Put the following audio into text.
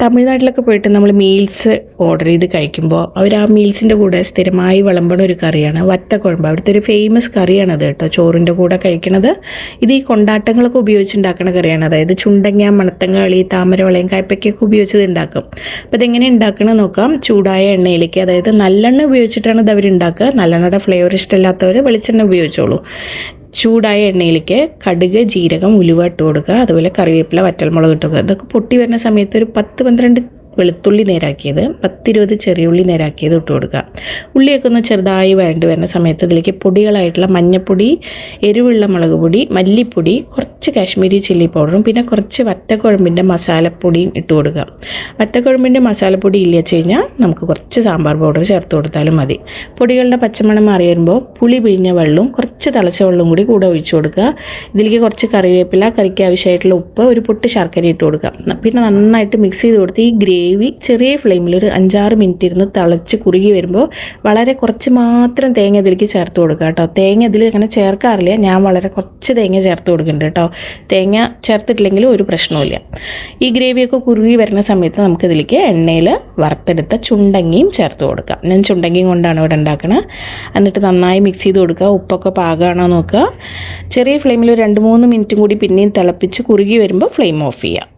തമിഴ്നാട്ടിലൊക്കെ പോയിട്ട് നമ്മൾ meals order ചെയ്ത് കഴിക്കുമ്പോൾ അവർ ആ മീൽസിൻ്റെ കൂടെ സ്ഥിരമായി വിളമ്പണ ഒരു കറിയാണ് വറ്റക്കുഴമ്പ്. അവിടുത്തെ ഒരു ഫേമസ് കറിയാണത് കേട്ടോ, ചോറിൻ്റെ കൂടെ കഴിക്കണത്. ഇത് ഈ കൊണ്ടാട്ടങ്ങളൊക്കെ ഉപയോഗിച്ചുണ്ടാക്കുന്ന കറിയാണ്. അതായത് ചുണ്ടങ്ങ, മണത്തങ്കാളി, താമരവളയും കയ്പ്പയ്ക്കൊക്കെ ഉപയോഗിച്ചത് ഉണ്ടാക്കും. അപ്പോൾ ഇതെങ്ങനെ ഉണ്ടാക്കണമെന്ന് നോക്കാം. ചൂടായ എണ്ണയിലേക്ക്, അതായത് നല്ലെണ്ണ ഉപയോഗിച്ചിട്ടാണ് ഇത് അവരുണ്ടാക്കുക. നല്ലെണ്ണയുടെ ഫ്ലേവർ ഇഷ്ടമില്ലാത്തവർ വെളിച്ചെണ്ണ ഉപയോഗിച്ചോളൂ. ചൂടായ എണ്ണയിലേക്ക് കടുക്, ജീരകം, ഉലുവ ഇട്ട് കൊടുക്കുക. അതുപോലെ കറിവേപ്പില, വറ്റൽമുളക് ഇട്ട് കൊടുക്കുക. ഇതൊക്കെ പൊട്ടി വരുന്ന സമയത്ത് ഒരു 10-12 വെളുത്തുള്ളി നേരാക്കിയത്, 10-20 ചെറിയ ഉള്ളി നേരാക്കിയത് ഇട്ട് കൊടുക്കുക. ഉള്ളിയൊക്കെ ഒന്ന് ചെറുതായി വരണ്ട് വരുന്ന സമയത്ത് ഇതിലേക്ക് പൊടികളായിട്ടുള്ള മഞ്ഞൾപ്പൊടി, എരിവുള്ള മുളക് പൊടി, മല്ലിപ്പൊടി, കുറച്ച് കാശ്മീരി ചില്ലി പൗഡറും പിന്നെ കുറച്ച് വറ്റക്കുഴമ്പിൻ്റെ മസാലപ്പൊടിയും ഇട്ട് കൊടുക്കുക. വറ്റക്കുഴമ്പിൻ്റെ മസാലപ്പൊടി ഇല്ല വെച്ച് കഴിഞ്ഞാൽ നമുക്ക് കുറച്ച് സാമ്പാർ പൗഡർ ചേർത്ത് കൊടുത്താലും മതി. പൊടികളുടെ പച്ചമണം മാറി വരുമ്പോൾ പുളി പിഴിഞ്ഞ വെള്ളവും കുറച്ച് തിളച്ച വെള്ളവും കൂടെ ഒഴിച്ചു കൊടുക്കുക. ഇതിലേക്ക് കുറച്ച് കറിവേപ്പില, കറിക്ക് ആവശ്യമായിട്ടുള്ള ഉപ്പ്, ഒരു പൊട്ട് ശർക്കര ഇട്ട് കൊടുക്കുക. പിന്നെ നന്നായിട്ട് മിക്സ് ചെയ്ത് കൊടുത്ത് ഈ ഗ്രേവി ചെറിയ ഫ്ലെയിമിൽ ഒരു 5-6 മിനിറ്റ് ഇരുന്ന് തിളച്ച് കുറുകി വരുമ്പോൾ വളരെ കുറച്ച് മാത്രം തേങ്ങ ഇതിലേക്ക് ചേർത്ത് കൊടുക്കുക കേട്ടോ. തേങ്ങ ഇതിൽ അങ്ങനെ ചേർക്കാറില്ല, ഞാൻ വളരെ കുറച്ച് തേങ്ങ ചേർത്ത് കൊടുക്കുന്നുണ്ട് കേട്ടോ. തേങ്ങ ചേർത്തിട്ടില്ലെങ്കിലും ഒരു പ്രശ്നവുമില്ല. ഈ ഗ്രേവിയൊക്കെ കുറുകി വരുന്ന സമയത്ത് നമുക്കിതിലേക്ക് എണ്ണയിൽ വറുത്തെടുത്ത ചുണ്ടങ്ങിയും ചേർത്ത് കൊടുക്കാം. ഞാൻ ചുണ്ടങ്ങിയും കൊണ്ടാണ് ഇവിടെ ഉണ്ടാക്കുന്നത്. എന്നിട്ട് നന്നായി മിക്സ് ചെയ്ത് കൊടുക്കുക. ഉപ്പൊക്കെ പാകമാണോ നോക്കുക. ചെറിയ ഫ്ലെയിമിൽ ഒരു 2-3 മിനിറ്റും കൂടി പിന്നെയും തിളപ്പിച്ച് കുറുകി വരുമ്പോൾ ഫ്ലെയിം ഓഫ് ചെയ്യുക.